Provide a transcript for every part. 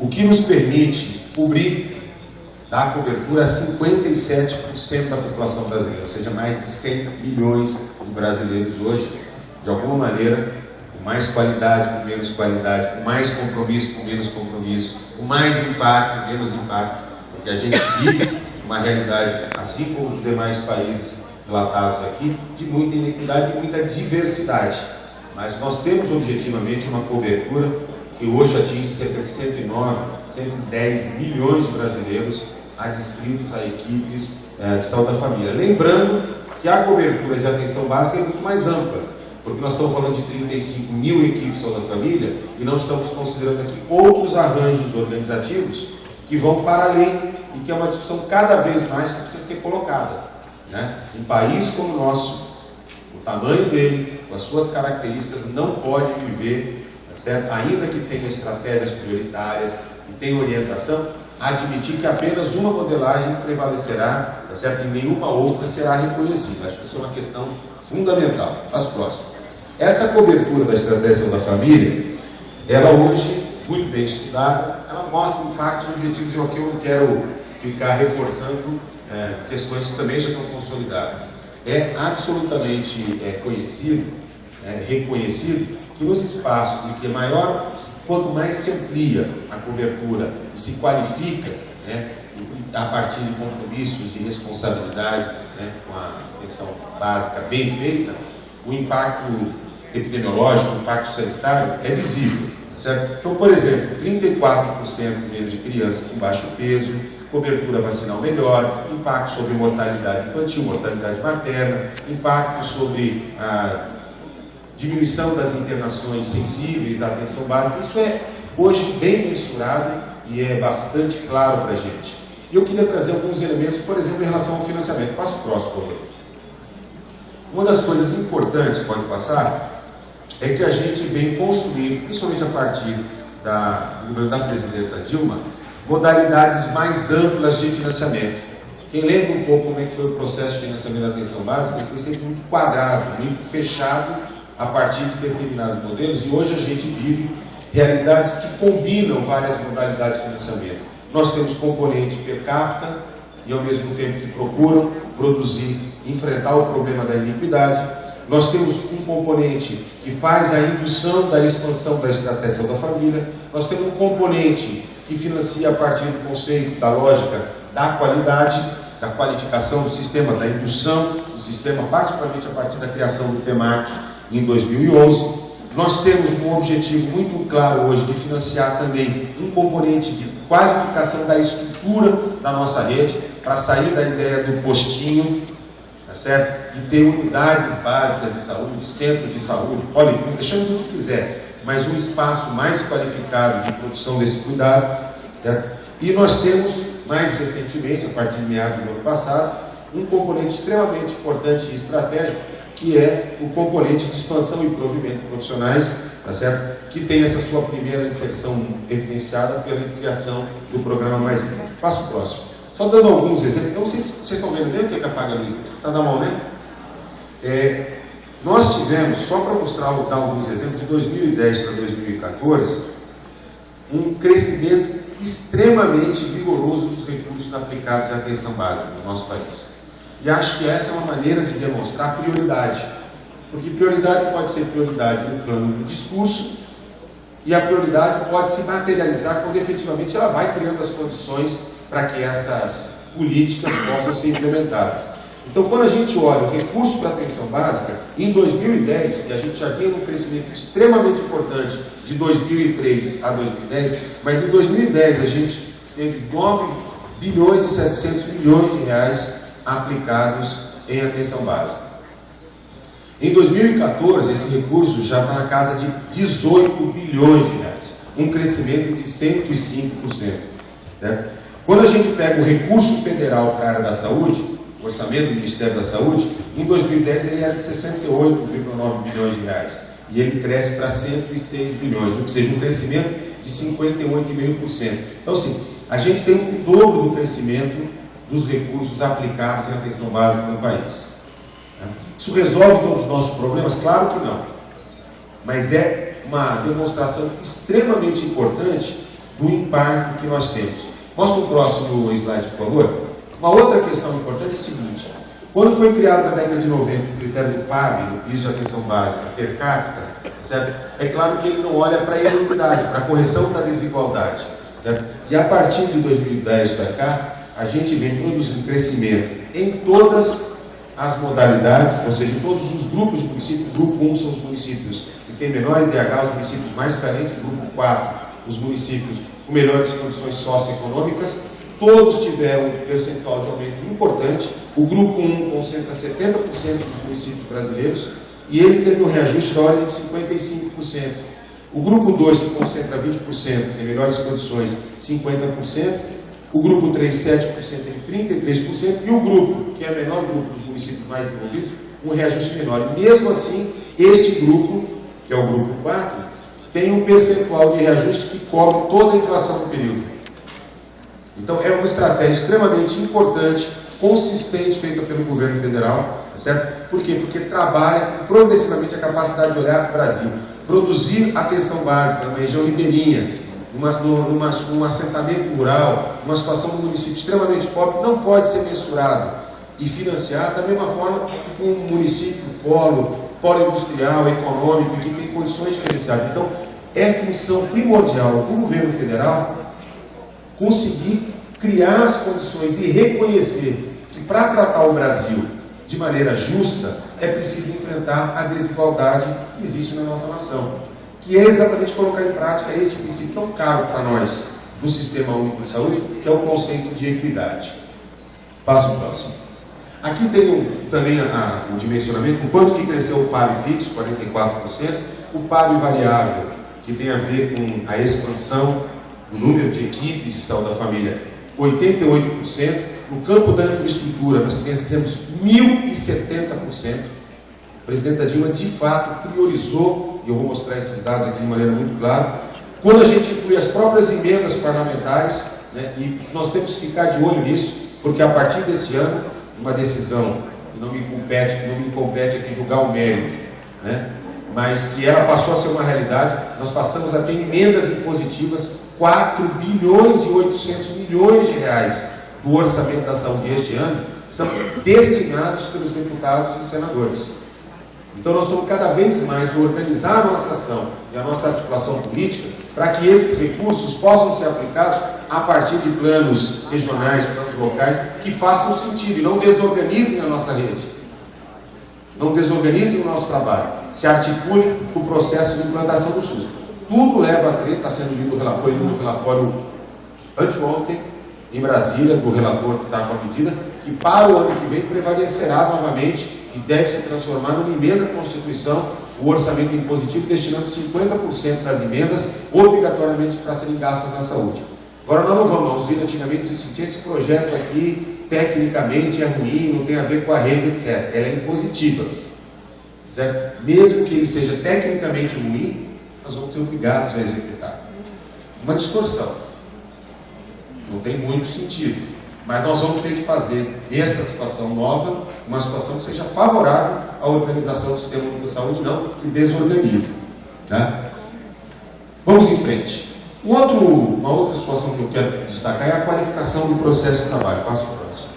o que nos permite cobrir, dar cobertura a 57% da população brasileira, ou seja, mais de 100 milhões de brasileiros hoje, de alguma maneira, com mais qualidade, com menos qualidade, com mais compromisso, com menos compromisso, com mais impacto, menos impacto, porque a gente vive uma realidade, assim como os demais países relatados aqui, de muita inequidade e muita diversidade. Mas nós temos objetivamente uma cobertura que hoje atinge cerca de 109, 110 milhões de brasileiros adscritos a equipes de saúde da família. Lembrando que a cobertura de atenção básica é muito mais ampla, porque nós estamos falando de 35 mil equipes de saúde da família e não estamos considerando aqui outros arranjos organizativos que vão para além e que é uma discussão cada vez mais que precisa ser colocada, né? Um país como o nosso, o tamanho dele, com as suas características, não pode viver, tá certo? Ainda que tenha estratégias prioritárias e tenha orientação, admitir que apenas uma modelagem prevalecerá, tá certo? E nenhuma outra será reconhecida. Acho que isso é uma questão fundamental. Passo próximo. Essa cobertura da estratégia da família, ela hoje, muito bem estudada, ela mostra impactos objetivos, e aqui eu não quero ficar reforçando questões que também já estão consolidadas. É absolutamente conhecido, reconhecido, que nos espaços em que quanto mais se amplia a cobertura e se qualifica, né, a partir de compromissos de responsabilidade, né, com a atenção básica bem feita, o impacto epidemiológico, o impacto sanitário é visível, certo? Então, por exemplo, 34% menos de crianças com baixo peso, cobertura vacinal melhor, impacto sobre mortalidade infantil, mortalidade materna, impacto sobre a diminuição das internações sensíveis à atenção básica. Isso é hoje bem mensurado e é bastante claro para a gente. E eu queria trazer alguns elementos, por exemplo, em relação ao financiamento. Passo próximo, por favor. Uma das coisas importantes, pode passar, é que a gente vem construindo, principalmente a partir do governo da presidenta Dilma, modalidades mais amplas de financiamento. Quem lembra um pouco como é que foi o processo de financiamento da atenção básica, ele foi sempre muito quadrado, muito fechado a partir de determinados modelos, e hoje a gente vive realidades que combinam várias modalidades de financiamento. Nós temos componentes per capita e ao mesmo tempo que procuram enfrentar o problema da iniquidade. Nós temos um componente que faz a indução da expansão da estratégia da família. Nós temos um componente que financia a partir do conceito, da lógica da qualidade, da qualificação do sistema, da indução do sistema, particularmente a partir da criação do TEMAC em 2011. Nós temos um objetivo muito claro hoje de financiar também um componente de qualificação da estrutura da nossa rede, para sair da ideia do postinho, tá certo? E ter unidades básicas de saúde, centros de saúde, policlínica, chame do que quiser, mas um espaço mais qualificado de produção desse cuidado, certo? E nós temos, mais recentemente, a partir de meados do ano passado, um componente extremamente importante e estratégico, que é o componente de expansão e provimento de profissionais, tá certo? Que tem essa sua primeira inserção evidenciada pela criação do programa Mais Vida. Passo próximo. Só dando alguns exemplos, eu não sei se vocês estão vendo bem o que é apaga ali. Está na mão, né? Nós tivemos, só para dar alguns exemplos, de 2010 para 2014, um crescimento extremamente vigoroso dos recursos aplicados à atenção básica no nosso país. E acho que essa é uma maneira de demonstrar prioridade. Porque prioridade pode ser prioridade no plano do discurso, e a prioridade pode se materializar quando efetivamente ela vai criando as condições para que essas políticas possam ser implementadas. Então, quando a gente olha o recurso para atenção básica, em 2010, que a gente já vinha num crescimento extremamente importante de 2003 a 2010, mas em 2010 a gente teve 9 bilhões e 700 milhões de reais aplicados em atenção básica. Em 2014, esse recurso já está na casa de 18 bilhões de reais, um crescimento de 105%. Né? Quando a gente pega o recurso federal para a área da saúde, o orçamento do Ministério da Saúde, em 2010 ele era de 68,9 bilhões de reais, e ele cresce para 106 bilhões, ou seja, um crescimento de 58,5%. Então, assim, a gente tem o dobro do crescimento dos recursos aplicados em atenção básica no país. Isso resolve todos os nossos problemas? Claro que não. Mas é uma demonstração extremamente importante do impacto que nós temos. Mostra o próximo slide, por favor. Uma outra questão importante é o seguinte: quando foi criado na década de 90 o critério do PAB, do piso de atenção básica per capita, certo? É claro que ele não olha para a inequidade, para a correção da desigualdade, certo? E a partir de 2010 para cá, a gente vem produzindo crescimento em todas as modalidades, ou seja, em todos os grupos de municípios. O grupo 1 são os municípios que têm menor IDH, os municípios mais carentes. O grupo 4, os municípios com melhores condições socioeconômicas. Todos tiveram um percentual de aumento importante. O grupo 1 concentra 70% dos municípios brasileiros e ele teve um reajuste da ordem de 55%. O grupo 2, que concentra 20%, tem melhores condições, 50%. O grupo 3, 7%, tem 33%. E o grupo, que é o menor grupo dos municípios mais desenvolvidos, um reajuste menor. E mesmo assim, este grupo, que é o grupo 4, tem um percentual de reajuste que cobre toda a inflação do período. Então, é uma estratégia extremamente importante, consistente, feita pelo governo federal, certo? Por quê? Porque trabalha progressivamente a capacidade de olhar para o Brasil. Produzir atenção básica numa região ribeirinha, num assentamento rural, numa situação do município extremamente pobre, não pode ser mensurado e financiado da mesma forma que um município polo industrial, econômico, que tem condições diferenciadas. Então, é função primordial do governo federal conseguir criar as condições e reconhecer que para tratar o Brasil de maneira justa é preciso enfrentar a desigualdade que existe na nossa nação, que é exatamente colocar em prática esse princípio tão caro para nós do Sistema Único de Saúde, que é o conceito de equidade. Passo próximo. Aqui tem também o dimensionamento, o quanto que cresceu o PAB fixo, 44%, o PAB variável, que tem a ver com a expansão do número de equipes de saúde da família, 88%. No campo da infraestrutura, nós temos 1.070%. A presidenta Dilma, de fato, priorizou, e eu vou mostrar esses dados aqui de maneira muito clara, quando a gente inclui as próprias emendas parlamentares, né, e nós temos que ficar de olho nisso, porque a partir desse ano, uma decisão que não me compete aqui julgar o mérito, né, mas que ela passou a ser uma realidade, nós passamos a ter emendas impositivas, 4 bilhões e 800 milhões de reais do orçamento da saúde este ano são destinados pelos deputados e senadores. Então nós estamos cada vez mais organizar a nossa ação e a nossa articulação política para que esses recursos possam ser aplicados a partir de planos regionais, planos locais, que façam sentido e não desorganizem a nossa rede, não desorganizem o nosso trabalho, se articulem com o processo de implantação do SUS. Tudo leva a crer, está sendo lido o relatório anteontem, em Brasília, do relator que está com a medida, que para o ano que vem prevalecerá novamente e deve se transformar numa emenda à Constituição o orçamento impositivo, destinando 50% das emendas obrigatoriamente para serem gastas na saúde. Agora nós não vamos usar antigamente se sentir esse projeto aqui tecnicamente é ruim, não tem a ver com a rede, etc. Ela é impositiva, certo? Mesmo que ele seja tecnicamente ruim, nós vamos ser obrigados a executar. Uma distorção. Não tem muito sentido. Mas nós vamos ter que fazer dessa situação nova uma situação que seja favorável à organização do sistema único de saúde, não que desorganize. Tá? Vamos em frente. Uma outra situação que eu quero destacar é a qualificação do processo de trabalho. Passo para o próximo.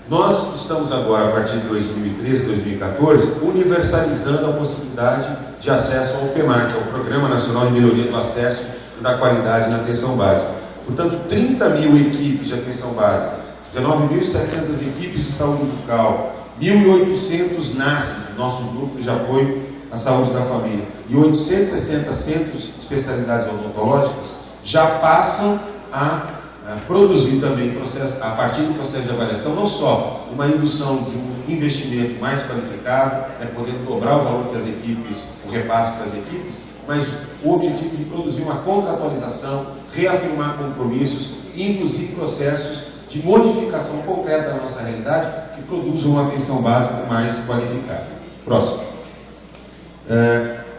Nós estamos agora, a partir de 2013, 2014, universalizando a possibilidade de acesso ao PEMAC, que é o Programa Nacional de Melhoria do Acesso e da Qualidade na Atenção Básica. Portanto, 30 mil equipes de atenção básica, 19.700 equipes de saúde bucal, 1.800 NASFs, nossos grupos de apoio à saúde da família, e 860 centros de especialidades odontológicas já passam a produzir também, a partir do processo de avaliação, não só uma indução de um investimento mais qualificado, podendo dobrar o valor que as equipes, o repasse para as equipes, mas o objetivo de produzir uma contratualização, reafirmar compromissos e induzir processos de modificação concreta da nossa realidade que produzam uma atenção básica mais qualificada. Próximo.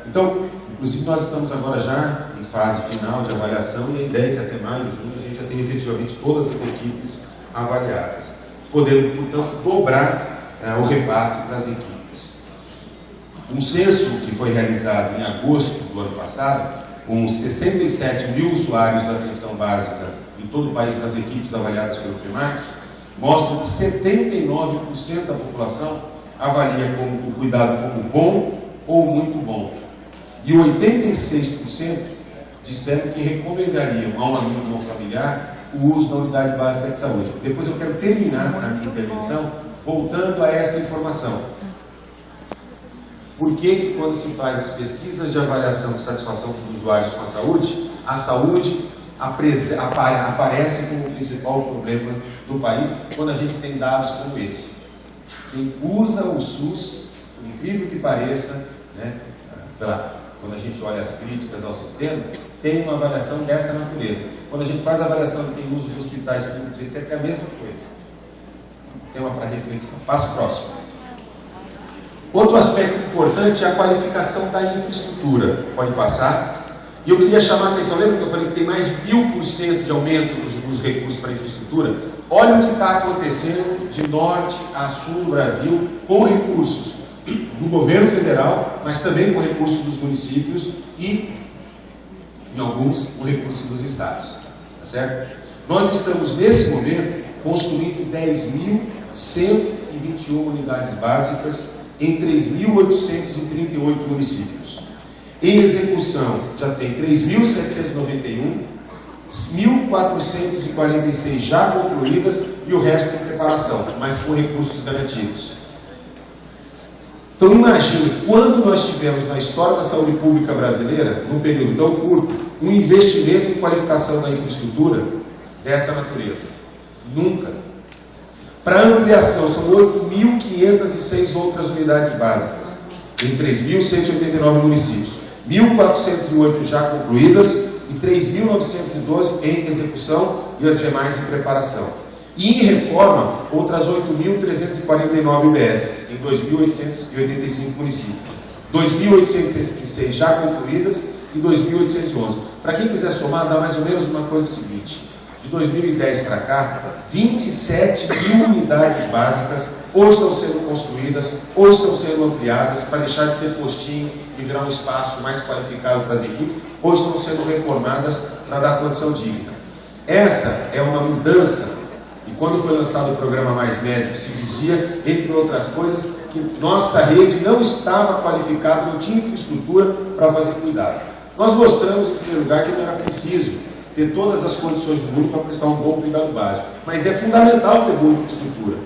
Então, inclusive nós estamos agora já em fase final de avaliação e a ideia é que até maio, junho, a gente já tem efetivamente todas as equipes avaliadas, podendo, portanto, dobrar o repasse para as equipes. Um censo que foi realizado em agosto do ano passado com 67 mil usuários da atenção básica em todo o país nas equipes avaliadas pelo PEMAC, mostram que 79% da população avalia o cuidado como bom ou muito bom. E 86% disseram que recomendariam a um amigo ou familiar o uso da unidade básica de saúde. Depois eu quero terminar a minha intervenção voltando a essa informação. Por que quando se faz as pesquisas de avaliação de satisfação dos usuários com a saúde aparece como o principal problema do país, quando a gente tem dados como esse? Quem usa o SUS, por incrível que pareça, né, quando a gente olha as críticas ao sistema, tem uma avaliação dessa natureza. Quando a gente faz a avaliação de quem usa os hospitais públicos, etc., é a mesma coisa. Tema para reflexão. Passo próximo. Outro aspecto importante é a qualificação da infraestrutura. Pode passar. E eu queria chamar a atenção, lembra que eu falei que tem mais de 1000% de aumento dos recursos para a infraestrutura? Olha o que está acontecendo de norte a sul do Brasil, com recursos do governo federal, mas também com recursos dos municípios e, em alguns, com recursos dos estados. Tá certo? Nós estamos, nesse momento, construindo 10.121 unidades básicas em 3.838 municípios. Em execução, já tem 3.791, 1.446 já concluídas e o resto em preparação, mas com recursos garantidos. Então imagine quando nós tivemos na história da saúde pública brasileira, num período tão curto, um investimento em qualificação da infraestrutura dessa natureza. Nunca. Para ampliação, são 8.506 outras unidades básicas, em 3.189 municípios. 1.408 já concluídas e 3.912 em execução e as demais em preparação. E em reforma, outras 8.349 UBSs em 2.885 municípios. 2.806 já concluídas e 2.811. Para quem quiser somar, dá mais ou menos uma coisa seguinte. De 2010 para cá, 27 mil unidades básicas ou estão sendo construídas ou estão sendo ampliadas para deixar de ser postinho e virar um espaço mais qualificado para as equipes, ou estão sendo reformadas para dar condição digna. Essa é uma mudança, e quando foi lançado o programa Mais Médico, se dizia, entre outras coisas, que nossa rede não estava qualificada, não tinha infraestrutura para fazer cuidado. Nós mostramos, em primeiro lugar, que não era preciso ter todas as condições do mundo para prestar um bom cuidado básico, mas é fundamental ter boa infraestrutura.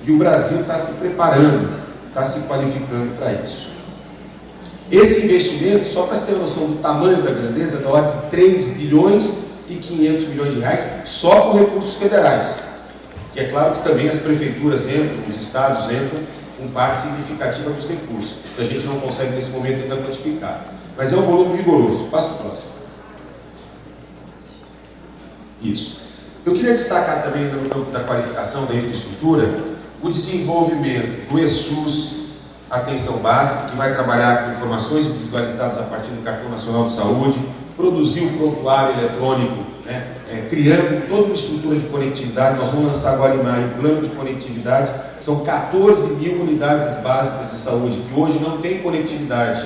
E o Brasil está se preparando, está se qualificando para isso. Esse investimento, só para você ter noção do tamanho da grandeza, é da ordem de 3 bilhões e 500 milhões de reais, só com recursos federais. Que é claro que também as prefeituras entram, os estados entram com parte significativa dos recursos, que a gente não consegue nesse momento ainda quantificar. Mas é um volume vigoroso. Passo para o próximo. Isso. Eu queria destacar também no campo da qualificação da infraestrutura o desenvolvimento do ESUS Atenção Básica, que vai trabalhar com informações individualizadas a partir do Cartão Nacional de Saúde, produzir o prontuário eletrônico, né, criando toda uma estrutura de conectividade. Nós vamos lançar agora em maio um plano de conectividade. São 14 mil unidades básicas de saúde que hoje não têm conectividade,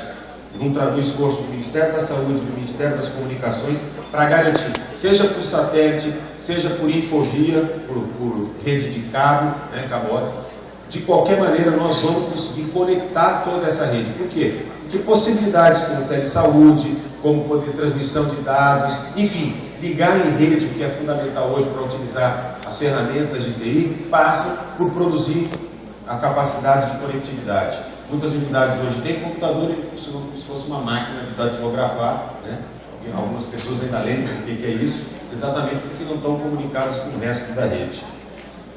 do esforço do Ministério da Saúde e do Ministério das Comunicações, para garantir, seja por satélite, seja por infovia, por rede de cabo, né, cabota. De qualquer maneira, nós vamos conseguir conectar toda essa rede. Por quê? Porque possibilidades como telesaúde, como poder transmissão de dados, enfim, ligar em rede, o que é fundamental hoje para utilizar as ferramentas de TI, passam por produzir a capacidade de conectividade. Muitas unidades hoje têm computador e funcionam como se fosse uma máquina de datilografar, né? Algumas pessoas ainda lembram o que é isso, exatamente porque não estão comunicadas com o resto da rede.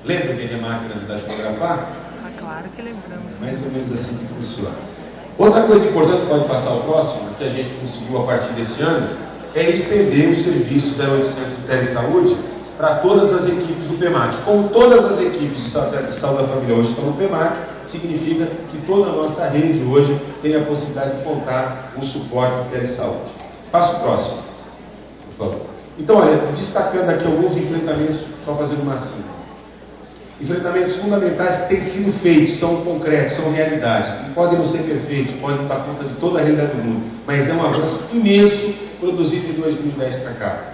Lembra o que é máquina de datilografar? Claro que lembramos. É mais ou menos assim que funciona. Outra coisa importante, pode passar o próximo, que a gente conseguiu a partir desse ano, é estender os serviços 0800 de telesaúde para todas as equipes do PEMAC. Como todas as equipes de saúde da família hoje estão no PEMAC, significa que toda a nossa rede hoje tem a possibilidade de contar com suporte de telesaúde. Passo o próximo, por favor. Então, olha, destacando aqui alguns enfrentamentos, só fazendo uma síntese. Enfrentamentos fundamentais que têm sido feitos, são concretos, são realidades. Podem não ser perfeitos, podem não dar conta de toda a realidade do mundo, mas é um avanço imenso produzido de 2010 para cá.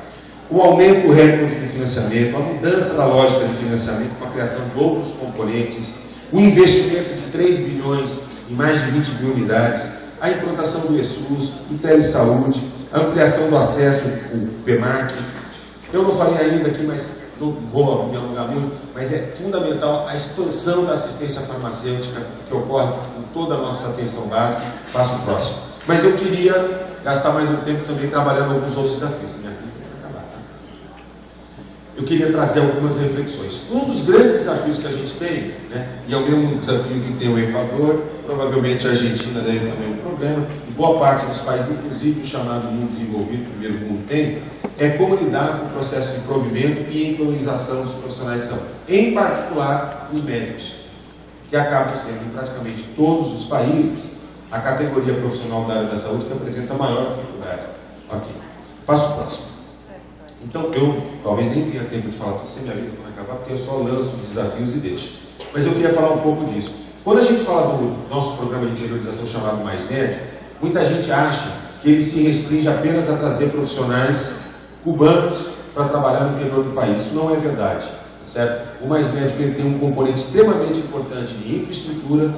O aumento recorde de financiamento, a mudança da lógica de financiamento com a criação de outros componentes, o investimento de 3 bilhões em mais de 20 mil unidades, a implantação do ESUS, o telesaúde, a ampliação do acesso, o PEMAC. Eu não falei ainda aqui, mas não vou me alongar muito, mas é fundamental a expansão da assistência farmacêutica que ocorre com toda a nossa atenção básica. Passo o próximo. Mas eu queria gastar mais um tempo também trabalhando alguns outros desafios. Eu queria trazer algumas reflexões. Um dos grandes desafios que a gente tem, né, e é o mesmo desafio que tem o Equador, provavelmente a Argentina deve ter também um problema, e boa parte dos países, inclusive o chamado mundo desenvolvido, primeiro mundo tem, é como lidar com o processo de provimento e economização dos profissionais de saúde, em particular os médicos, que acabam sendo em praticamente todos os países a categoria profissional da área da saúde que apresenta a maior dificuldade. Ok. Passo o próximo. Então, eu talvez nem tenha tempo de falar tudo, você me avisa quando acabar, porque eu só lanço os desafios e deixo. Mas eu queria falar um pouco disso. Quando a gente fala do nosso programa de interiorização chamado Mais Médico, muita gente acha que ele se restringe apenas a trazer profissionais cubanos para trabalhar no interior do país. Isso não é verdade, certo? O Mais Médico ele tem um componente extremamente importante de infraestrutura,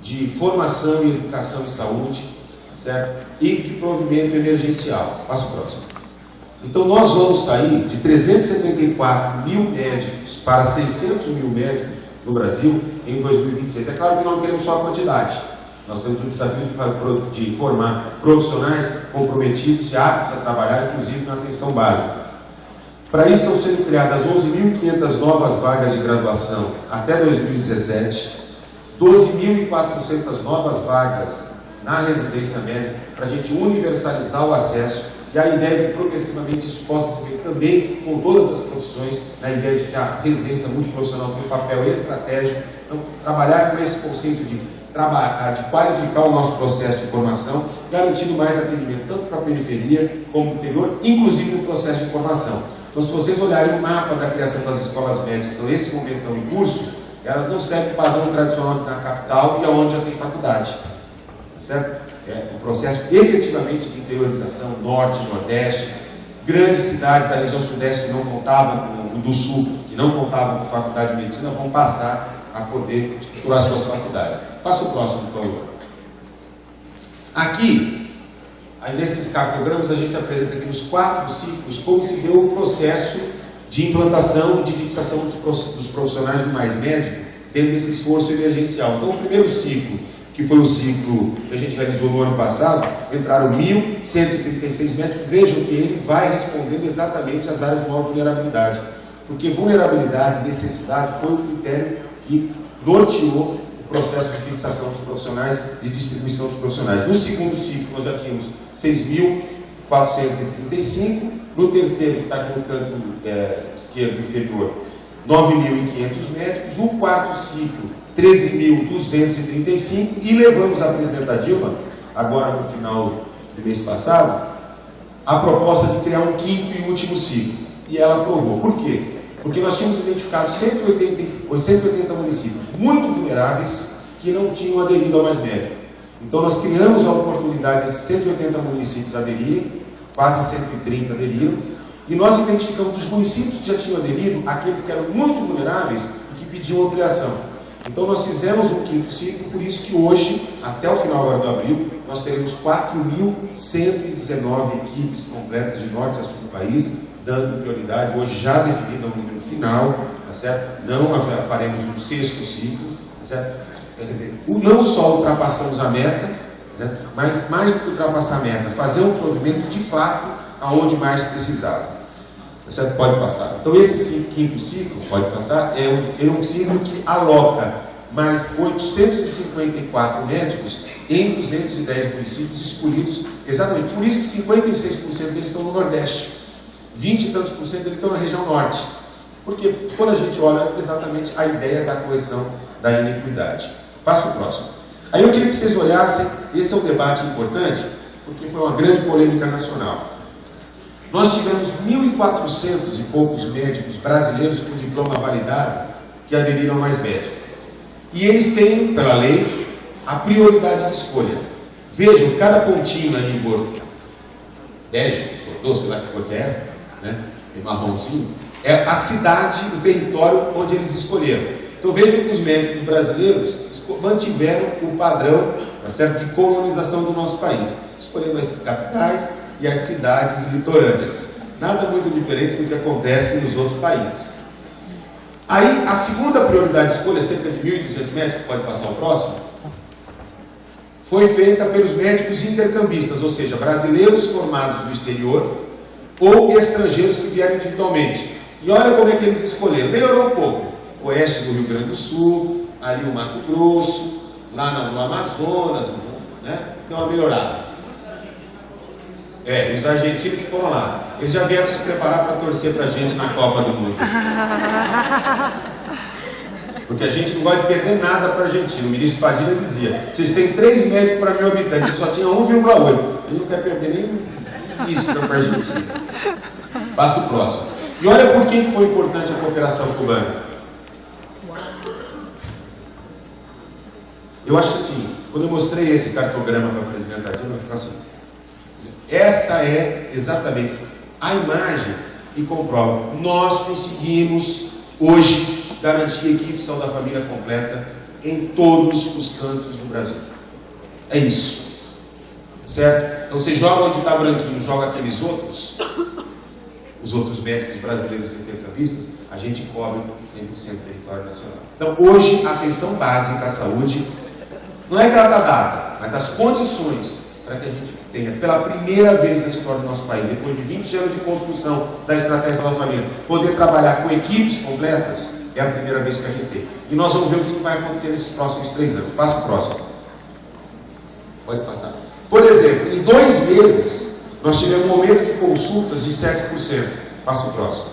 de formação e educação em saúde, certo? E de provimento emergencial. Passo o próximo. Então, nós vamos sair de 374 mil médicos para 600 mil médicos no Brasil em 2026. É claro que nós não queremos só a quantidade. Nós temos o desafio de formar profissionais comprometidos e aptos a trabalhar, inclusive na atenção básica. Para isso, estão sendo criadas 11.500 novas vagas de graduação até 2017, 12.400 novas vagas na residência médica, para a gente universalizar o acesso. E a ideia é que progressivamente isso possa se ver também com todas as profissões, na ideia de que a residência multiprofissional tem um papel estratégico. Então, trabalhar com esse conceito de qualificar o nosso processo de formação, garantindo mais atendimento tanto para a periferia como para o interior, inclusive no processo de formação. Então, se vocês olharem o mapa da criação das escolas médicas, então, nesse momento estão em curso, elas não seguem o padrão tradicional na capital e aonde já tem faculdade. Certo? O processo efetivamente de interiorização, norte, nordeste, grandes cidades da região sudeste que não contavam com, do sul, que não contavam com faculdade de medicina, vão passar a poder estruturar suas faculdades. Passa o próximo, por favor. Aqui, aí nesses cartogramas, a gente apresenta aqui nos 4 ciclos como se deu o processo de implantação e de fixação dos profissionais do Mais Médico dentro desse esforço emergencial. Então, o primeiro ciclo, que foi o ciclo que a gente realizou no ano passado, entraram 1.136 médicos. Vejam que ele vai respondendo exatamente às áreas de maior vulnerabilidade, porque vulnerabilidade e necessidade foi o critério que norteou o processo de fixação dos profissionais e distribuição dos profissionais. No segundo ciclo, nós já tínhamos 6.435, no terceiro, que está aqui no canto esquerdo inferior, 9.500 médicos, o quarto ciclo, 13.235, e levamos à presidenta Dilma, agora no final do mês passado, a proposta de criar um quinto e último ciclo. E ela aprovou. Por quê? Porque nós tínhamos identificado 180 municípios muito vulneráveis que não tinham aderido ao Mais Médico. Então nós criamos a oportunidade desses 180 municípios aderirem, quase 130 aderiram, e nós identificamos dos municípios que já tinham aderido, aqueles que eram muito vulneráveis e que pediam ampliação. Então nós fizemos um quinto ciclo, por isso que hoje, até o final agora do abril, nós teremos 4.119 equipes completas de norte a sul do país, dando prioridade, hoje já definido ao número final, tá certo? Não faremos um sexto ciclo, tá certo? Quer dizer, não só ultrapassamos a meta, né? Mas mais do que ultrapassar a meta, fazer um provimento de fato aonde mais precisava. Certo? Pode passar. Então, esse quinto ciclo, pode passar, é um ciclo que aloca mais 854 médicos em 210 municípios escolhidos, exatamente. Por isso que 56% deles estão no Nordeste, 20 e tantos por cento deles estão na região Norte. Porque quando a gente olha exatamente a ideia da correção da iniquidade. Passo o próximo. Aí eu queria que vocês olhassem, esse é um debate importante, porque foi uma grande polêmica nacional. Nós tivemos 1.400 e poucos médicos brasileiros com diploma validado que aderiram ao Mais Médico. E eles têm, pela lei, a prioridade de escolha. Vejam, cada pontinho aí, Igor, bege, bordô, sei lá que cor que é essa, né? E marronzinho, é a cidade, o território onde eles escolheram. Então vejam que os médicos brasileiros mantiveram o padrão, tá certo, de colonização do nosso país, escolhendo as capitais e as cidades litorâneas. Nada muito diferente do que acontece nos outros países. Aí, a segunda prioridade de escolha, cerca de 1.200 médicos, pode passar o próximo, foi feita pelos médicos intercambistas, ou seja, brasileiros formados no exterior ou estrangeiros que vieram individualmente. E olha como é que eles escolheram. Melhorou um pouco. Oeste do Rio Grande do Sul, ali o Mato Grosso, lá no Amazonas, né? Tem uma melhorada. Os argentinos que foram lá. Eles já vieram se preparar para torcer para a gente na Copa do Mundo. Porque a gente não gosta de perder nada para a Argentina. O ministro Padilha dizia: vocês têm 3 médicos para 1.000 habitantes, ele só tinha 1,8. A gente não quer perder nem isso para a Argentina. Passa o próximo. E olha por que foi importante a cooperação cubana. Eu acho que assim, quando eu mostrei esse cartograma para a presidenta Dilma, eu fico assim: essa é exatamente a imagem que comprova. Nós conseguimos hoje garantir equipe de saúde da família completa em todos os cantos do Brasil. É isso. Certo? Então você joga onde está branquinho, joga aqueles outros, os outros médicos brasileiros intercambistas, a gente cobre 100% do território nacional. Então hoje a atenção básica à saúde não é que ela está dada, mas as condições para que a gente tenha, pela primeira vez na história do nosso país, depois de 20 anos de construção da estratégia da família, poder trabalhar com equipes completas, é a primeira vez que a gente tem. E nós vamos ver o que vai acontecer nesses próximos 3 anos. Passa o próximo. Pode passar. Por exemplo, em 2 meses, nós tivemos um aumento de consultas de 7%. Passa o próximo.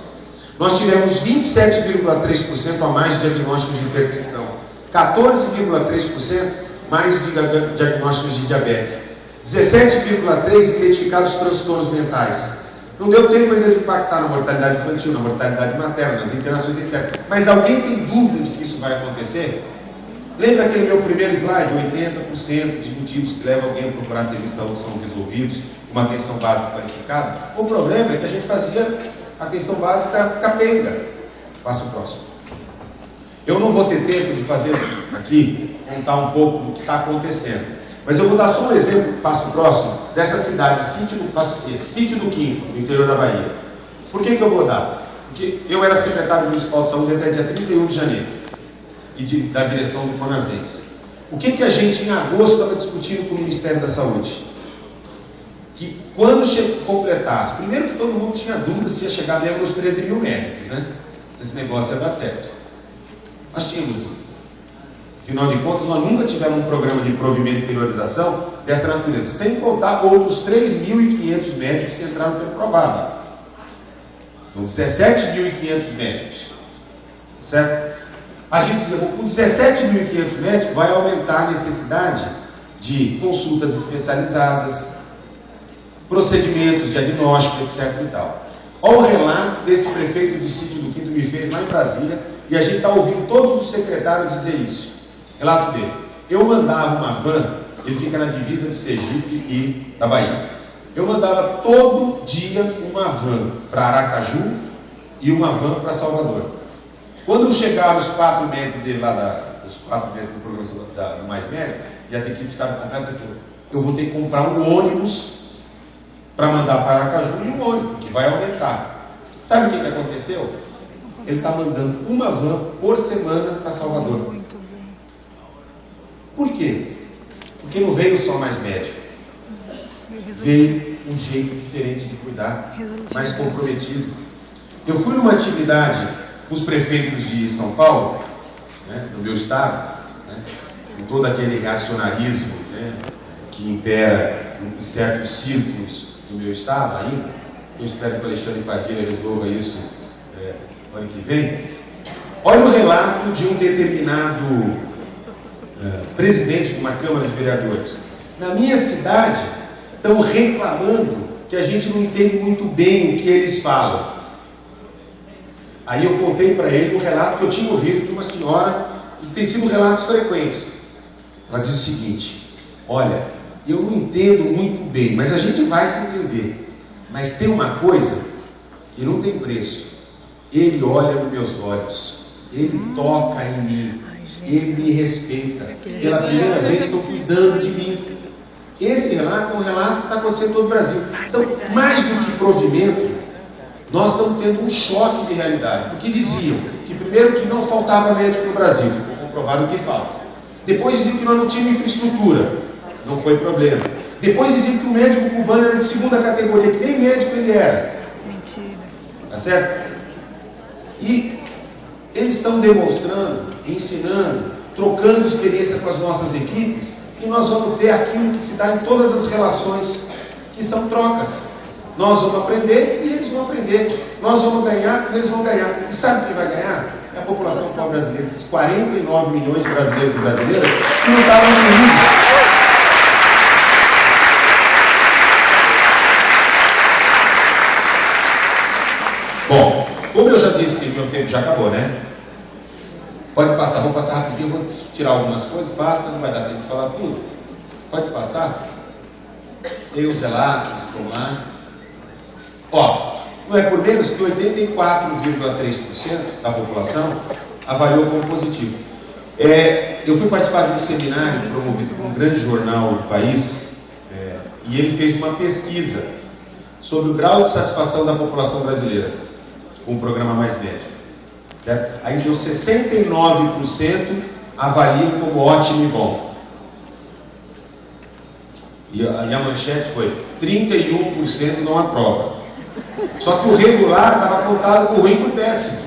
Nós tivemos 27,3% a mais de diagnósticos de hipertensão, 14,3% mais de diagnósticos de diabetes, 17,3% identificados transtornos mentais. Não deu tempo ainda de impactar na mortalidade infantil, na mortalidade materna, nas internações, etc. Mas alguém tem dúvida de que isso vai acontecer? Lembra aquele meu primeiro slide? 80% de motivos que levam alguém a procurar serviço de saúde são resolvidos com uma atenção básica qualificada? O problema é que a gente fazia atenção básica capenga. Passa o próximo. Eu não vou ter tempo de fazer aqui, contar um pouco do que está acontecendo. Mas eu vou dar só um exemplo, passo próximo, dessa cidade, Sítio do Quinto, no interior da Bahia. Por que eu vou dar? Porque eu era secretário municipal de saúde até dia 31 de janeiro, e da direção do Conasense. O que a gente, em agosto, estava discutindo com o Ministério da Saúde? Que quando completasse, primeiro que todo mundo tinha dúvida se ia chegar mesmo nos 13 mil médicos, né? Se esse negócio ia dar certo. Nós tínhamos dúvida. Afinal de contas, nós nunca tivemos um programa de provimento e interiorização dessa natureza, sem contar outros 3.500 médicos que entraram pelo provado. São 17.500 médicos. Certo? A gente dizia, com 17.500 médicos vai aumentar a necessidade de consultas especializadas, procedimentos diagnósticos, etc. e tal. Olha o relato desse prefeito de Sítio do Quinto me fez lá em Brasília, e a gente está ouvindo todos os secretários dizer isso. Relato dele: eu mandava uma van, ele fica na divisa de Sergipe e da Bahia. Eu mandava todo dia uma van para Aracaju e uma van para Salvador. Quando chegaram os 4 médicos dele lá, os 4 médicos do programa do Mais Médico, e as equipes ficaram completas, ele falou: eu vou ter que comprar um ônibus para mandar para Aracaju e um ônibus, que vai aumentar. Sabe o que aconteceu? Ele está mandando uma van por semana para Salvador. Por quê? Porque não veio só mais médico. Veio um jeito diferente de cuidar, mais comprometido. Eu fui numa atividade com os prefeitos de São Paulo, né, do meu estado, né, com todo aquele racionalismo, né, que impera em certos círculos do meu estado ainda. Eu espero que o Alexandre Padilha resolva isso ano que vem. Olha o relato de um determinado presidente de uma Câmara de Vereadores. Na minha cidade, estão reclamando que a gente não entende muito bem o que eles falam. Aí eu contei para ele um relato que eu tinha ouvido de uma senhora, e que tem sido relatos frequentes. Ela diz o seguinte: olha, eu não entendo muito bem, mas a gente vai se entender. Mas tem uma coisa que não tem preço. Ele olha nos meus olhos, ele toca em mim, ele me respeita. Pela primeira vez estão cuidando de mim. Esse relato é um relato que está acontecendo em todo o Brasil. Então, mais do que provimento, nós estamos tendo um choque de realidade. Porque diziam que primeiro que não faltava médico no Brasil, ficou comprovado que falta. Depois diziam que nós não tínhamos infraestrutura, não foi problema. Depois diziam que o médico cubano era de segunda categoria, que nem médico ele era. Mentira. Tá certo? E eles estão demonstrando, ensinando, trocando experiência com as nossas equipes, e nós vamos ter aquilo que se dá em todas as relações, que são trocas. Nós vamos aprender e eles vão aprender. Nós vamos ganhar e eles vão ganhar. E sabe quem vai ganhar? É a população pobre brasileira, esses 49 milhões de brasileiros e brasileiras que não estavam unidos. Bom, como eu já disse que meu tempo já acabou, né? Pode passar, vou passar rapidinho, vou tirar algumas coisas, passa, não vai dar tempo de falar tudo. Pode passar. Tem os relatos, vamos lá. Ó, não é por menos que 84,3% da população avaliou como positivo. Eu fui participar de um seminário promovido por um grande jornal do país, e ele fez uma pesquisa sobre o grau de satisfação da população brasileira com o programa Mais Médico. Certo? Aí deu 69% avaliam como ótimo e bom. E a manchete foi 31% não aprova. Só que o regular estava contado por ruim e por péssimo.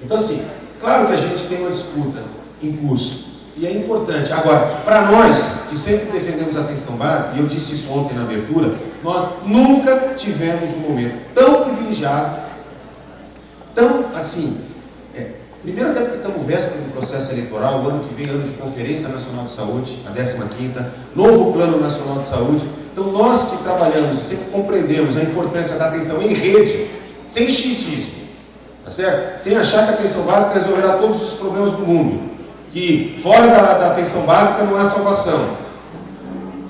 Então assim, claro que a gente tem uma disputa em curso. E é importante. Agora, para nós, que sempre defendemos a atenção básica, e eu disse isso ontem na abertura, nós nunca tivemos um momento tão privilegiado, tão assim, primeiro até porque estamos véspera do processo eleitoral, o ano que vem, ano de Conferência Nacional de Saúde, a 15ª, novo Plano Nacional de Saúde. Então nós que trabalhamos, sempre compreendemos a importância da atenção em rede, sem chiitismo, tá certo? Sem achar que a atenção básica resolverá todos os problemas do mundo. Que fora da atenção básica não há salvação.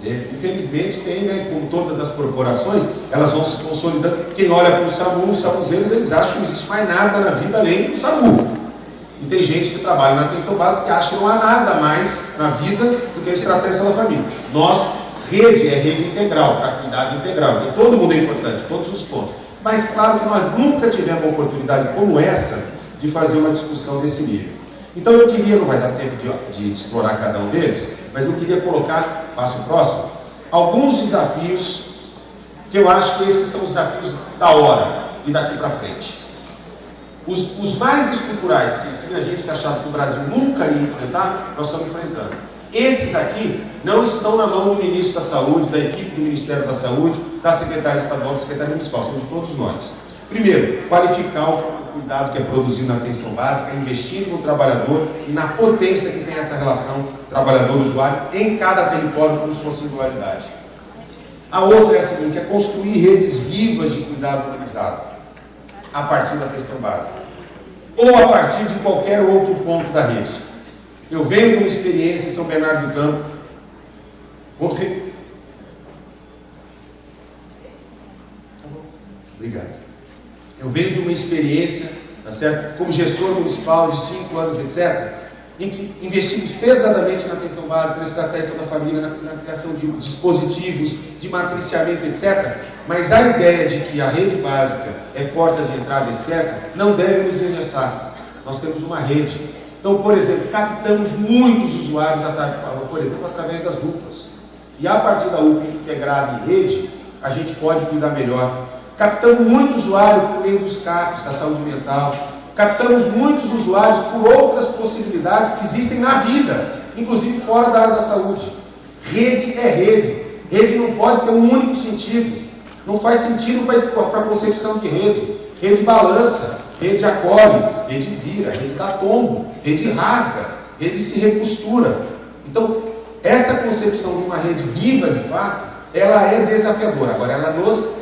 Infelizmente tem, né, como todas as corporações, elas vão se consolidando. Quem olha para o SAMU, os SAMUzeiros, eles acham que não existe mais nada na vida além do SAMU. E tem gente que trabalha na atenção básica que acha que não há nada mais na vida do que a estratégia da família. Nós, rede é rede integral, para cuidado integral. Então, todo mundo é importante, todos os pontos. Mas claro que nós nunca tivemos uma oportunidade como essa de fazer uma discussão desse nível. Então eu queria, não vai dar tempo de explorar cada um deles, mas eu queria colocar, passo próximo, alguns desafios que eu acho que esses são os desafios da hora e daqui para frente. Os mais estruturais, que tinha gente que achava que o Brasil nunca ia enfrentar, nós estamos enfrentando. Esses aqui não estão na mão do Ministro da Saúde, da equipe do Ministério da Saúde, da Secretaria Estadual, da Secretaria Municipal, são de todos nós. Primeiro, qualificar o cuidado que é produzido na atenção básica, investindo no trabalhador e na potência que tem essa relação trabalhador-usuário em cada território com sua singularidade. A outra é a seguinte, é construir redes vivas de cuidado humanizado, a partir da atenção básica, ou a partir de qualquer outro ponto da rede. Eu venho de uma experiência em São Bernardo do Campo, obrigado. Eu venho de uma experiência, tá certo? Como gestor municipal de 5 anos, etc., em que investimos pesadamente na atenção básica, na estratégia da família, na criação de dispositivos, de matriciamento, etc. Mas a ideia de que a rede básica é porta de entrada, etc., não deve nos engessar. Nós temos uma rede. Então, por exemplo, captamos muitos usuários, por exemplo, através das UPAs. E a partir da UPA integrada em rede, a gente pode cuidar melhor. Captamos muitos usuários por meio dos CAPs, da saúde mental. Captamos muitos usuários por outras possibilidades que existem na vida, inclusive fora da área da saúde. Rede é rede. Rede não pode ter um único sentido. Não faz sentido para a concepção de rede. Rede balança, rede acolhe, rede vira, rede dá tombo, rede rasga, rede se recostura. Então, essa concepção de uma rede viva, de fato, ela é desafiadora. Agora, ela nos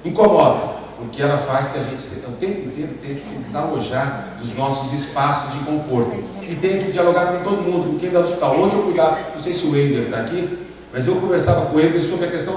incomoda, porque ela faz que a gente o tempo inteiro tenha que se desalojar dos nossos espaços de conforto e tenha que dialogar com todo mundo, com quem dá no hospital. Onde eu cuidar, não sei se o Eider está aqui, mas eu conversava com ele sobre a questão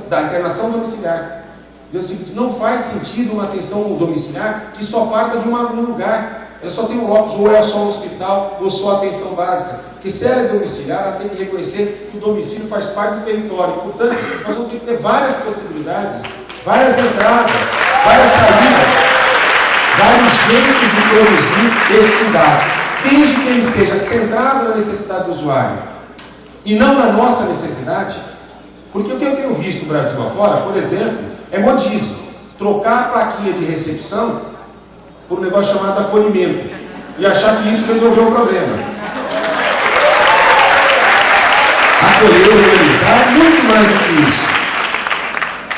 da internação domiciliar. E o seguinte, não faz sentido uma atenção domiciliar que só parta de um lugar. Ela só tem um locus, ou é só um hospital, ou só atenção básica. Porque se ela é domiciliar, ela tem que reconhecer que o domicílio faz parte do território. Portanto, nós vamos ter que ter várias possibilidades, várias entradas, várias saídas, vários jeitos de produzir esse cuidado, desde que ele seja centrado na necessidade do usuário e não na nossa necessidade. Porque o que eu tenho visto no Brasil afora, por exemplo, é modismo. Trocar a plaquinha de recepção por um negócio chamado acolhimento e achar que isso resolveu o problema. Acolher, organizar é muito mais do que isso,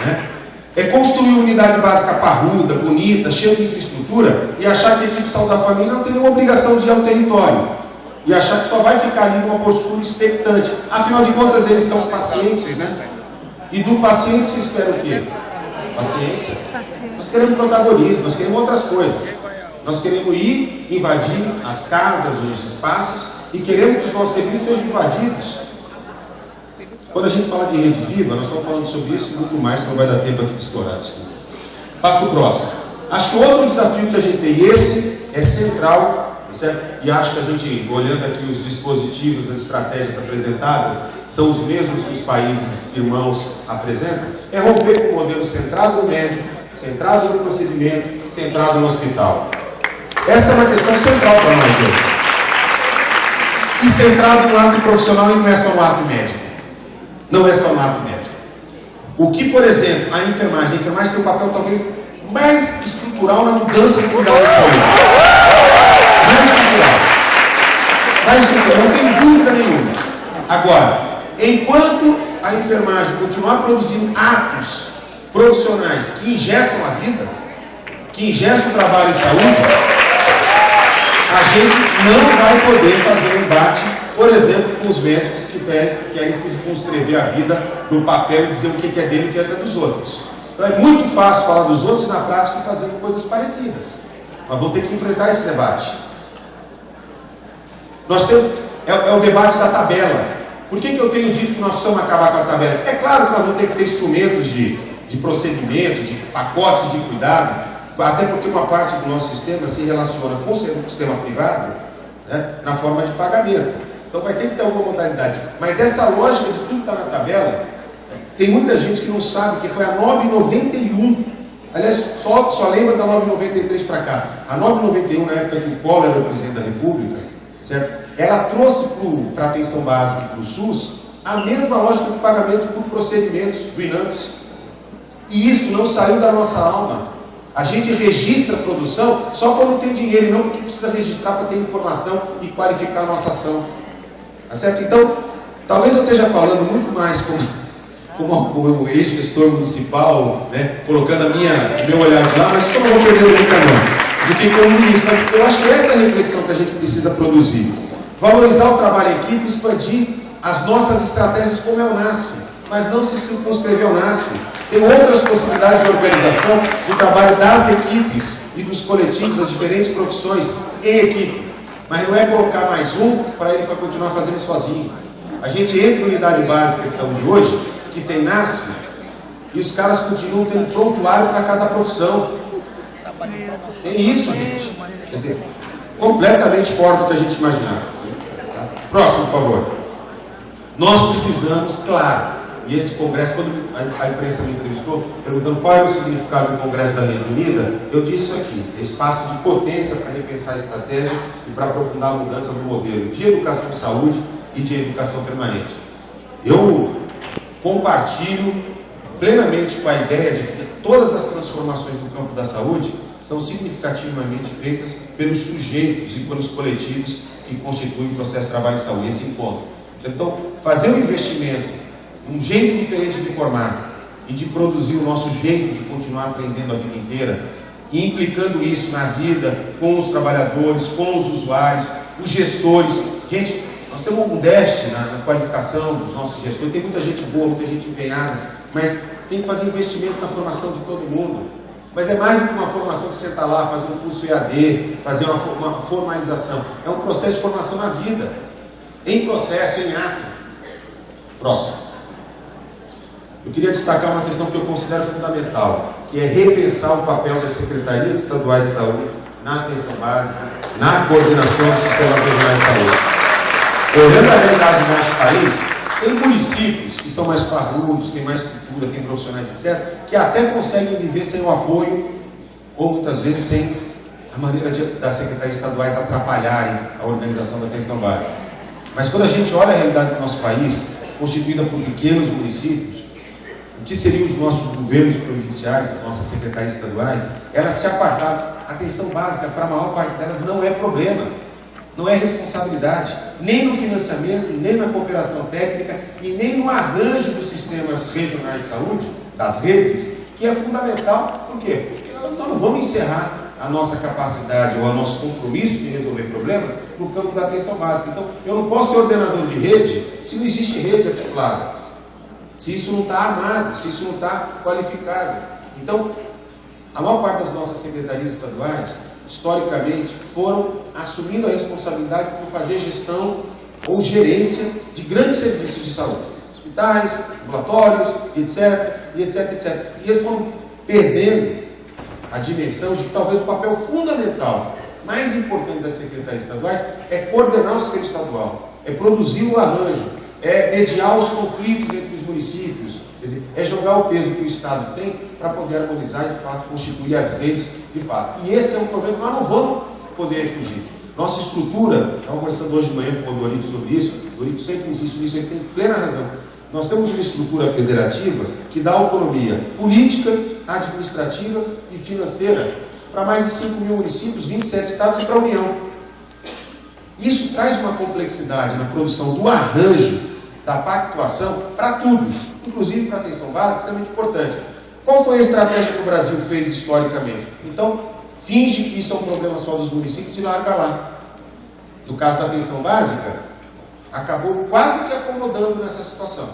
né? É construir uma unidade básica parruda, bonita, cheia de infraestrutura e achar que a equipe de saúde da família não tem nenhuma obrigação de ir ao território e achar que só vai ficar ali numa postura expectante. Afinal de contas, eles são pacientes, né? E do paciente se espera o quê? Paciência. Nós queremos protagonismo, nós queremos outras coisas. Nós queremos ir invadir as casas, os espaços e queremos que os nossos serviços sejam invadidos. Quando a gente fala de rede viva, nós estamos falando sobre isso e muito mais, que não vai dar tempo aqui de explorar, desculpa. Passo próximo. Acho que outro desafio que a gente tem, esse é central, certo? E acho que a gente, olhando aqui os dispositivos, as estratégias apresentadas, são os mesmos que os países irmãos apresentam, é romper com o modelo centrado no médico, centrado no procedimento, centrado no hospital. Essa é uma questão central para nós hoje. E centrado no ato profissional e não é só no ato médico. Não é só no ato médico. O que, por exemplo, a enfermagem tem um papel talvez mais estrutural na mudança do cuidado da saúde. Mais estrutural, não tenho dúvida nenhuma. Agora, enquanto a enfermagem continuar produzindo atos profissionais que engessam a vida, que engessam o trabalho em saúde, a gente não vai poder fazer um embate, por exemplo, com os médicos que querem circunscrever a vida no papel e dizer o que é dele e o que é dos outros. Então é muito fácil falar dos outros e na prática fazer coisas parecidas. Nós vamos ter que enfrentar esse debate. Nós temos, é o debate da tabela. Por que eu tenho dito que nós precisamos acabar com a tabela? É claro que nós vamos ter que ter instrumentos de procedimentos, de pacotes de cuidado, até porque uma parte do nosso sistema se relaciona com o sistema privado, né, na forma de pagamento. Então vai ter que ter alguma modalidade. Mas essa lógica de tudo está na tabela, tem muita gente que não sabe que foi a 991. Aliás, só lembra da 993 para cá. A 991, na época que o Collor era o presidente da República, certo? Ela trouxe para a atenção básica e para o SUS a mesma lógica de pagamento por procedimentos do INAMPS. E isso não saiu da nossa alma. A gente registra a produção só quando tem dinheiro, e não porque precisa registrar para ter informação e qualificar a nossa ação. Tá certo? Então, talvez eu esteja falando muito mais como ex-gestor municipal, né, colocando o meu olhar de lá, mas isso eu não vou perder nunca não, do que como ministro. Mas eu acho que essa é a reflexão que a gente precisa produzir. Valorizar o trabalho em equipe, expandir as nossas estratégias como é o NASF, mas não se circunscrever ao NASF. Tem outras possibilidades de organização do trabalho das equipes e dos coletivos, das diferentes profissões em equipe. Mas não é colocar mais um para ele continuar fazendo sozinho. A gente entra em unidade básica de saúde hoje, que tem NASF, e os caras continuam tendo prontuário para cada profissão. Tem isso, gente. Quer dizer, completamente fora do que a gente imaginava. Tá? Próximo, por favor. Nós precisamos, claro, e esse congresso, quando a imprensa me entrevistou, perguntando qual é o significado do congresso da Rede Unida, eu disse isso aqui: espaço de potência para repensar a estratégia e para aprofundar a mudança do modelo de educação de saúde e de educação permanente. Eu compartilho plenamente com a ideia de que todas as transformações do campo da saúde são significativamente feitas pelos sujeitos e pelos coletivos que constituem o processo de trabalho em saúde, esse encontro. Então, fazer um investimento, um jeito diferente de formar e de produzir o nosso jeito de continuar aprendendo a vida inteira, e implicando isso na vida com os trabalhadores, com os usuários, os gestores. Gente, nós temos um déficit na qualificação dos nossos gestores, tem muita gente boa, muita gente empenhada, mas tem que fazer investimento na formação de todo mundo. Mas é mais do que uma formação de sentar lá, fazer um curso IAD, fazer uma formalização. É um processo de formação na vida, em processo, em ato. Próximo. Eu queria destacar uma questão que eu considero fundamental, que é repensar o papel das secretarias estaduais de saúde na atenção básica, na coordenação dos sistemas regionais de saúde. Olhando a realidade do nosso país, tem municípios que são mais parrudos, têm mais estrutura, têm profissionais, etc., que até conseguem viver sem o apoio, ou muitas vezes sem a maneira das secretarias estaduais atrapalharem a organização da atenção básica. Mas quando a gente olha a realidade do nosso país, constituída por pequenos municípios, o que seriam os nossos governos provinciais, as nossas secretarias estaduais, elas se apartaram. A atenção básica, para a maior parte delas, não é problema, não é responsabilidade, nem no financiamento, nem na cooperação técnica e nem no arranjo dos sistemas regionais de saúde, das redes, que é fundamental. Por quê? Porque nós não vamos encerrar a nossa capacidade ou o nosso compromisso de resolver problemas no campo da atenção básica. Então, eu não posso ser ordenador de rede se não existe rede articulada, se isso não está armado, se isso não está qualificado. Então, a maior parte das nossas secretarias estaduais, historicamente, foram assumindo a responsabilidade por fazer gestão ou gerência de grandes serviços de saúde, hospitais, ambulatórios, etc, etc, etc. E eles foram perdendo a dimensão de que talvez o papel fundamental, mais importante das secretarias estaduais, é coordenar o sistema estadual, é produzir o arranjo, é mediar os conflitos entre os municípios, quer dizer, é jogar o peso que o Estado tem para poder harmonizar e, de fato, constituir as redes de fato. E esse é um problema que nós não vamos poder fugir. Nossa estrutura, estava conversando hoje de manhã com o Dorico sobre isso, o Dorico sempre insiste nisso, ele tem plena razão. Nós temos uma estrutura federativa que dá autonomia política, administrativa e financeira para mais de 5 mil municípios, 27 estados e para a União. Isso traz uma complexidade na produção do arranjo, da pactuação, para tudo, inclusive para a atenção básica, extremamente importante. Qual foi a estratégia que o Brasil fez historicamente? Então, finge que isso é um problema só dos municípios e larga lá. No caso da atenção básica, acabou quase que acomodando nessa situação.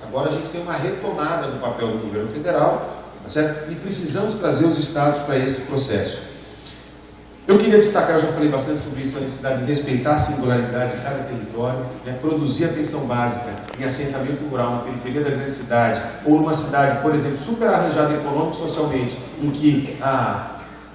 Agora a gente tem uma retomada do papel do governo federal, tá certo? E precisamos trazer os estados para esse processo. Eu queria destacar, eu já falei bastante sobre isso, a necessidade de respeitar a singularidade de cada território, né? Produzir atenção básica em assentamento rural, na periferia da grande cidade, ou numa cidade, por exemplo, super arranjada econômico e socialmente, em que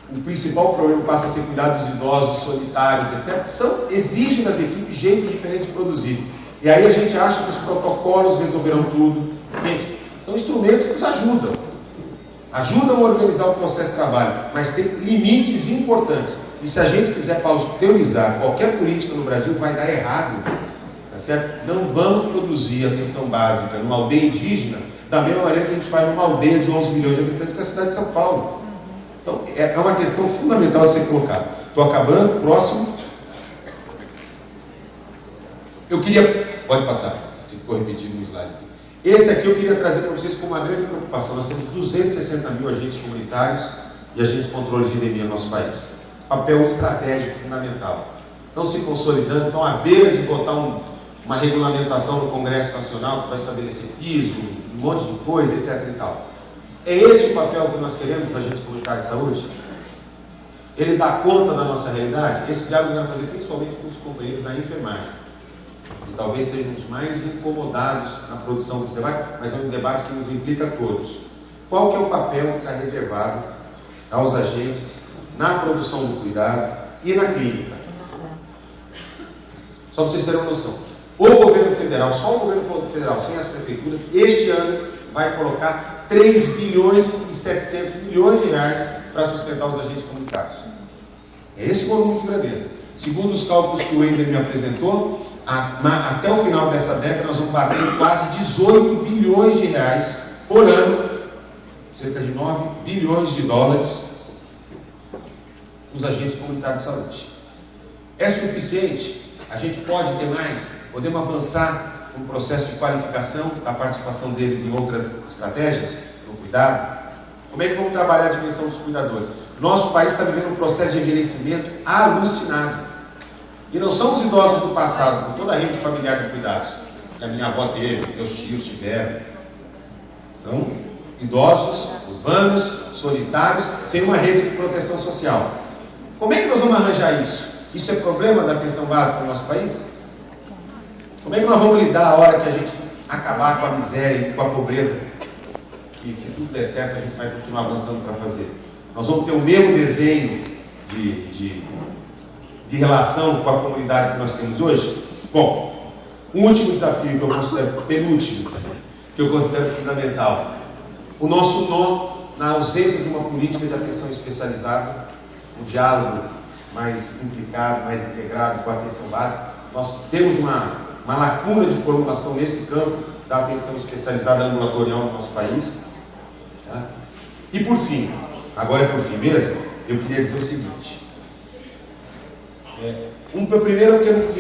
o principal problema passa a ser cuidar dos idosos, solitários, etc., exigem das equipes jeitos diferentes de produzir. E aí a gente acha que os protocolos resolverão tudo. Gente, são instrumentos que nos ajudam a organizar o processo de trabalho, mas tem limites importantes. E se a gente quiser pasteurizar qualquer política no Brasil, vai dar errado. Tá certo? Não vamos produzir atenção básica numa aldeia indígena da mesma maneira que a gente faz numa aldeia de 11 milhões de habitantes, que é a cidade de São Paulo. Então, é uma questão fundamental de ser colocada. Estou acabando, próximo. Eu queria... Pode passar, ficou repetindo no slide aqui. Esse aqui eu queria trazer para vocês com uma grande preocupação. Nós temos 260 mil agentes comunitários e agentes de controle de endemia no nosso país. Papel estratégico fundamental. Estão se consolidando, estão à beira de votar uma regulamentação no Congresso Nacional que vai estabelecer piso, um monte de coisa, etc. e tal. É esse o papel que nós queremos dos agentes comunitários de saúde? Ele dá conta da nossa realidade? Esse diálogo eu quero fazer principalmente com os companheiros da enfermagem, que talvez sejam os mais incomodados na produção desse debate, mas é um debate que nos implica a todos. Qual que é o papel que está reservado aos agentes na produção do cuidado e na clínica? Só para vocês terem uma noção. O governo federal, só o governo federal, sem as prefeituras, este ano vai colocar 3 bilhões e 700 milhões de reais para sustentar os agentes comunitários. É esse o volume de grandeza. Segundo os cálculos que o Wender me apresentou, até o final dessa década nós vamos bater em quase 18 bilhões de reais por ano, cerca de 9 bilhões de dólares, os agentes comunitários de saúde. É suficiente? A gente pode ter mais? Podemos avançar no processo de qualificação da participação deles em outras estratégias, no cuidado? Como é que vamos trabalhar a dimensão dos cuidadores? Nosso país está vivendo um processo de envelhecimento alucinado. E não são os idosos do passado, com toda a rede familiar de cuidados, que a minha avó teve, meus tios tiveram. São idosos, urbanos, solitários, sem uma rede de proteção social. Como é que nós vamos arranjar isso? Isso é problema da atenção básica no nosso país? Como é que nós vamos lidar a hora que a gente acabar com a miséria e com a pobreza, que se tudo der certo a gente vai continuar avançando para fazer. Nós vamos ter o mesmo desenho de relação com a comunidade que nós temos hoje? Bom, o último desafio que eu considero, penúltimo, que eu considero fundamental, o nosso nó na ausência de uma política de atenção especializada, um diálogo mais implicado, mais integrado com a atenção básica. Nós temos uma lacuna de formulação nesse campo da atenção especializada ambulatorial no nosso país. Tá? E por fim, agora é por fim mesmo, eu queria dizer o seguinte. Primeiro eu quero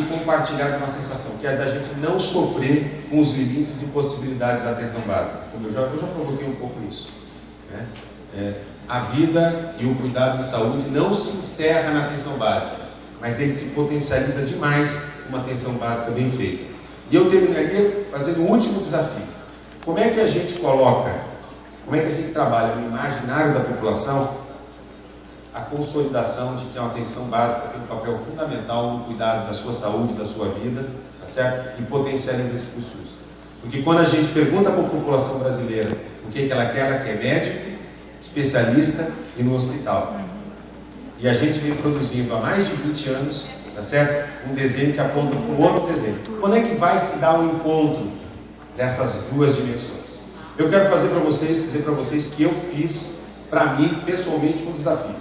compartilhar de uma sensação, que é da gente não sofrer com os limites e possibilidades da atenção básica. Como eu já provoquei um pouco isso. Né? A vida e o cuidado em saúde não se encerra na atenção básica, mas ele se potencializa demais com uma atenção básica bem feita. E eu terminaria fazendo um último desafio. Como é que a gente trabalha no imaginário da população a consolidação de que a atenção básica tem um papel fundamental no cuidado da sua saúde, da sua vida, tá certo? E potencializa isso para o SUS. Porque quando a gente pergunta para a população brasileira o que ela quer médico, especialista e no hospital. E a gente vem produzindo há mais de 20 anos, tá certo? Um desenho que aponta para o outro desenho. Quando é que vai se dar o encontro dessas duas dimensões? Eu quero dizer para vocês que eu fiz, para mim, pessoalmente, um desafio.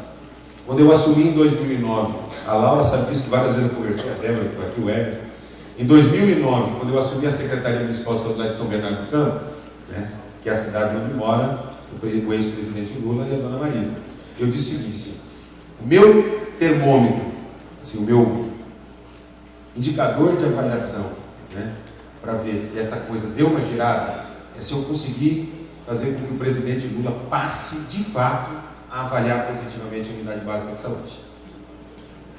Quando eu assumi em 2009, a Laura sabe disso, que várias vezes eu conversei, a Débora, estou aqui, o Emerson. Em 2009, quando eu assumi a Secretaria Municipal de Saúde lá de São Bernardo do Campo, né, que é a cidade onde mora o ex-presidente Lula e a dona Marisa, eu disse o seguinte: o meu termômetro, assim, o meu indicador de avaliação, né, para ver se essa coisa deu uma girada, é se eu conseguir fazer com que o presidente Lula passe de fato a avaliar positivamente a unidade básica de saúde.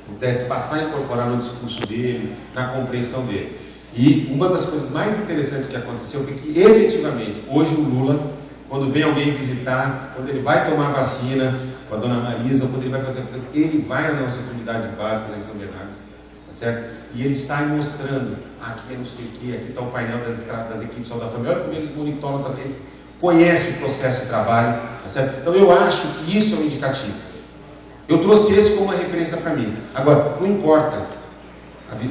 Pudesse passar a incorporar no discurso dele, na compreensão dele. E uma das coisas mais interessantes que aconteceu foi que, efetivamente, hoje o Lula, quando vem alguém visitar, quando ele vai tomar vacina com a dona Marisa, ou quando ele vai fazer coisa, ele vai nas nossas unidades básicas lá em São Bernardo, tá certo? E ele sai mostrando, aqui é não sei o que, aqui está o painel das equipes de saúde da família, olha como eles monitoram para eles, conhecem o processo de trabalho, tá certo? Então eu acho que isso é um indicativo. Eu trouxe esse como uma referência para mim. Agora, não importa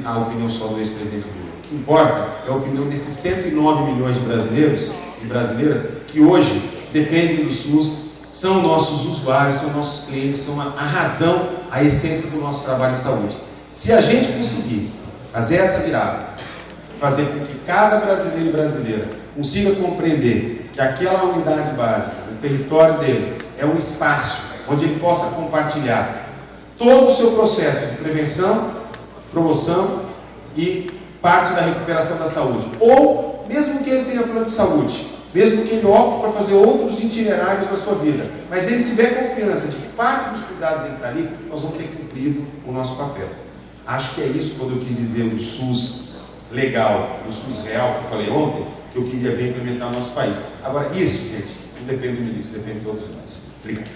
a opinião só do ex-presidente Lula. O que importa é a opinião desses 109 milhões de brasileiros e brasileiras que hoje dependem do SUS, são nossos usuários, são nossos clientes, são a razão, a essência do nosso trabalho em saúde. Se a gente conseguir fazer essa virada, fazer com que cada brasileiro e brasileira consiga compreender que aquela unidade básica, o território dele, é um espaço onde ele possa compartilhar todo o seu processo de prevenção, promoção e parte da recuperação da saúde. Ou, mesmo que ele tenha plano de saúde, mesmo que ele opte para fazer outros itinerários na sua vida, mas ele tiver confiança de que parte dos cuidados dele está ali, nós vamos ter cumprido o nosso papel. Acho que é isso quando eu quis dizer do SUS legal, do SUS real, que eu falei ontem, que eu queria ver implementar no nosso país. Agora, isso, gente, não depende do ministro, depende de todos nós. Obrigado.